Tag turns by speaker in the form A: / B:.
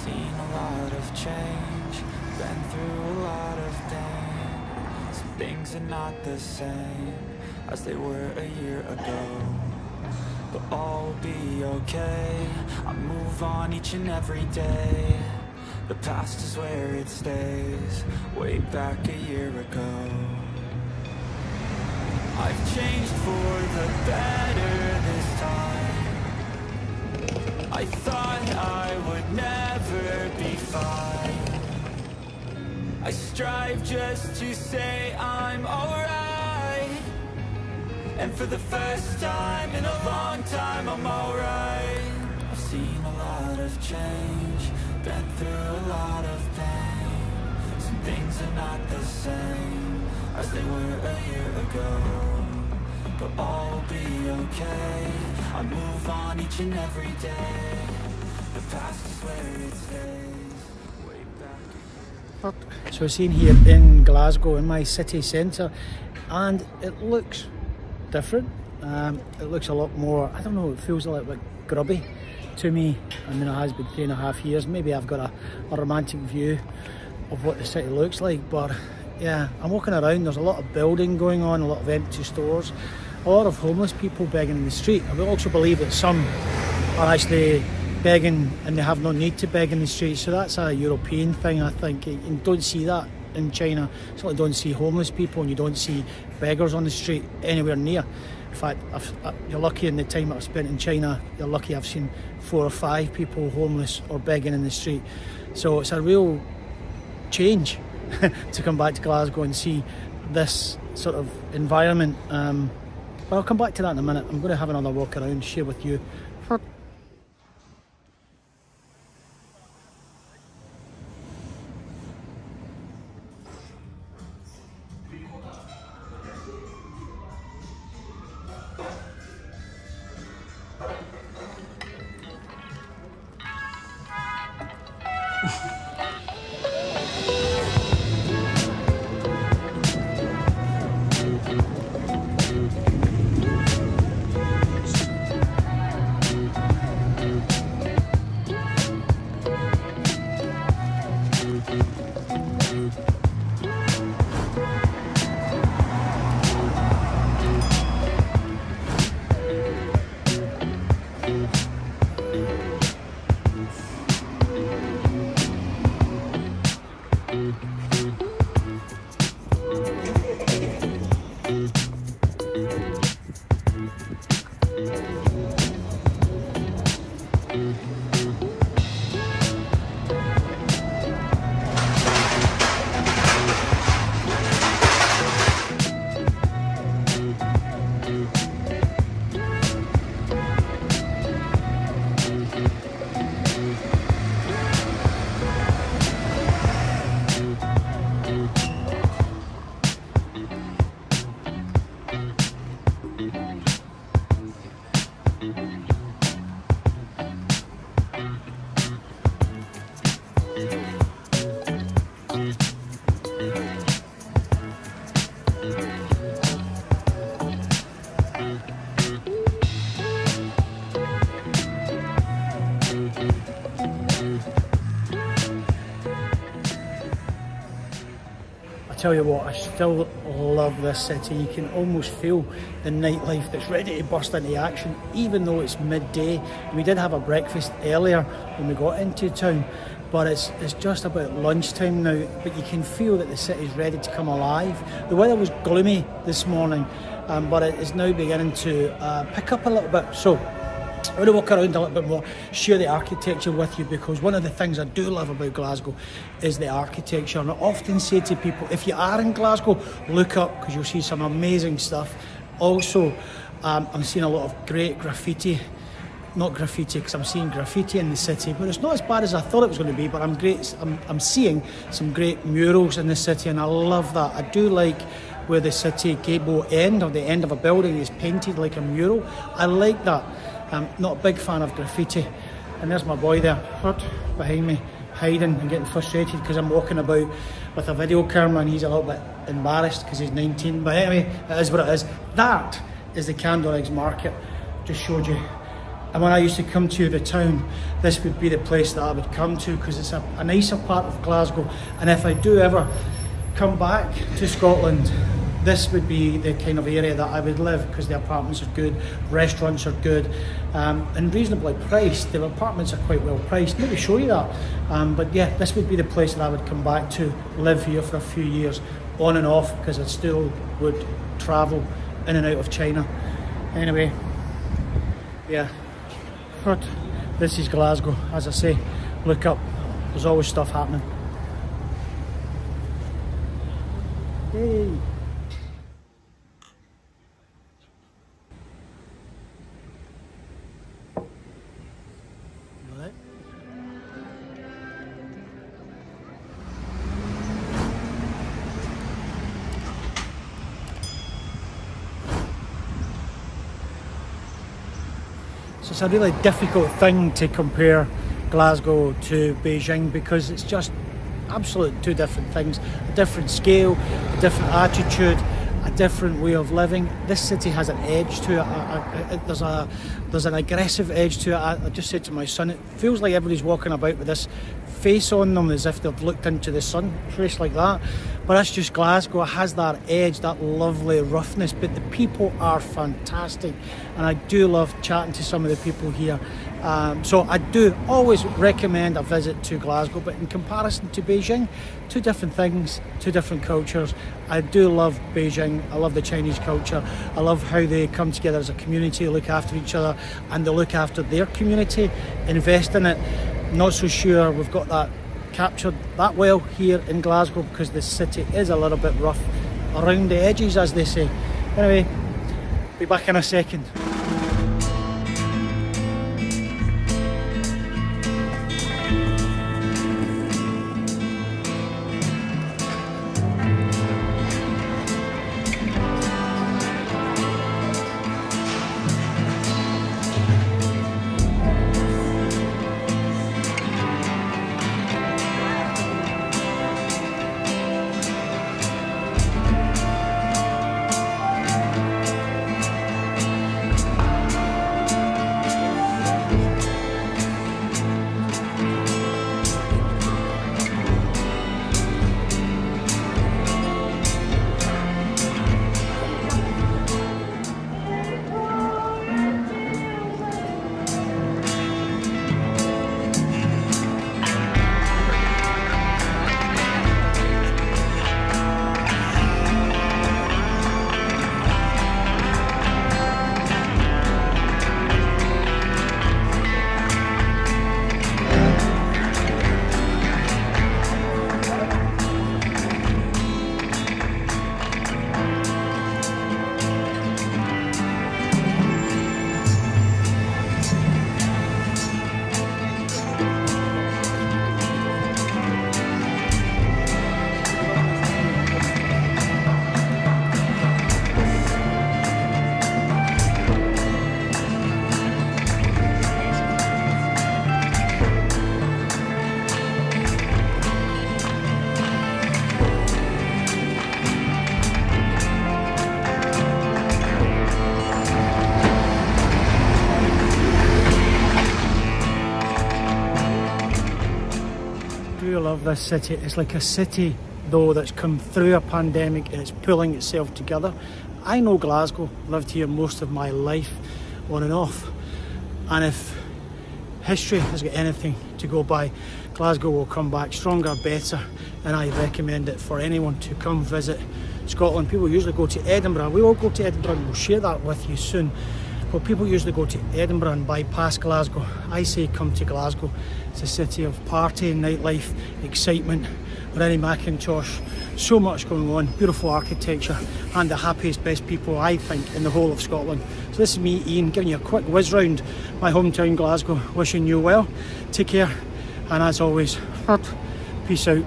A: seen a lot of change, been through a lot of pain. Some things are not the same as they were a year ago, but all will be okay. I move on each and every day. The past is where it stays, way back a year ago. I've changed for the better this time. I thought I would never be fine. I strive just to say I'm alright, and for the first time in a long time I'm alright. I've seen a lot of change, been through a lot of pain. Some things are not the same as they were a year ago, but all will be okay. I move on each and every day. The past is where it stays, way back.
B: So we're seen here in Glasgow, in my city centre, and it looks different. It looks a lot more, I don't know, it feels a little bit grubby to me. I mean, it has been 3.5 years. Maybe I've got a romantic view of what the city looks like, but yeah, I'm walking around, there's a lot of building going on, a lot of empty stores, a lot of homeless people begging in the street. I also believe that some are actually begging and they have no need to beg in the street, so that's a European thing, I think. You don't see that in China. You certainly don't see homeless people, and you don't see beggars on the street anywhere near. In fact, you're lucky in the time that I've spent in China, you're lucky I've seen 4 or 5 people homeless or begging in the street. So it's a real change to come back to Glasgow and see this sort of environment. But I'll come back to that in a minute. I'm going to have another walk around, share with you. Tell you what, I still love this city. You can almost feel the nightlife that's ready to burst into action, even though it's midday. We did have a breakfast earlier when we got into town, but it's just about lunchtime now. But you can feel that the city's ready to come alive. The weather was gloomy this morning, but it is now beginning to pick up a little bit. So I'm going to walk around a little bit more, share the architecture with you, because one of the things I do love about Glasgow is the architecture. And I often say to people, if you are in Glasgow, look up, because you'll see some amazing stuff. Also, I'm seeing a lot of great graffiti. Not graffiti, because I'm seeing graffiti in the city, but it's not as bad as I thought it was going to be. But I'm seeing some great murals in the city, and I love that. I do like where the city gable end, or the end of a building, is painted like a mural. I like that. I'm not a big fan of graffiti. And there's my boy there, behind me, hiding and getting frustrated because I'm walking about with a video camera, and he's a little bit embarrassed because he's 19. But anyway, it is what it is. That is the Candle Eggs Market. Just showed you And when I used to come to the town, this would be the place that I would come to, because it's a nicer part of Glasgow. And if I do ever come back to Scotland, this would be the kind of area that I would live, because the apartments are good, restaurants are good, and reasonably priced. The apartments are quite well priced. Maybe show you that. But yeah, this would be the place that I would come back to, live here for a few years, on and off, because I still would travel in and out of China. Anyway, yeah, but this is Glasgow. As I say, look up, there's always stuff happening. Hey. So it's a really difficult thing to compare Glasgow to Beijing, because it's just absolute two different things, a different scale, a different attitude, a different way of living. This city has an edge to it. There's an aggressive edge to it. I just said to my son, it feels like everybody's walking about with this face on them as if they've looked into the sun, face like that. But that's just Glasgow. It has that edge, that lovely roughness, but the people are fantastic, and I do love chatting to some of the people here. So I do always recommend a visit to Glasgow, but in comparison to Beijing, two different things, two different cultures. I do love Beijing. I love the Chinese culture. I love how they come together as a community, look after each other, and they look after their community, invest in it. Not so sure we've got that captured that well here in Glasgow, because the city is a little bit rough around the edges, as they say. Anyway, be back in a second. Love this city. It's like a city though that's come through a pandemic and it's pulling itself together. I know Glasgow, lived here most of my life on and off, and if history has got anything to go by, Glasgow will come back stronger, better, and I recommend it for anyone to come visit Scotland. People usually go to Edinburgh. We will go to Edinburgh and we'll share that with you soon. But people usually go to Edinburgh and bypass Glasgow. I say come to Glasgow. It's a city of party, nightlife, excitement, Rennie Macintosh, so much going on, beautiful architecture, and the happiest, best people, I think, in the whole of Scotland. So this is me, Ian, giving you a quick whiz round my hometown Glasgow, wishing you well. Take care, and as always, peace out.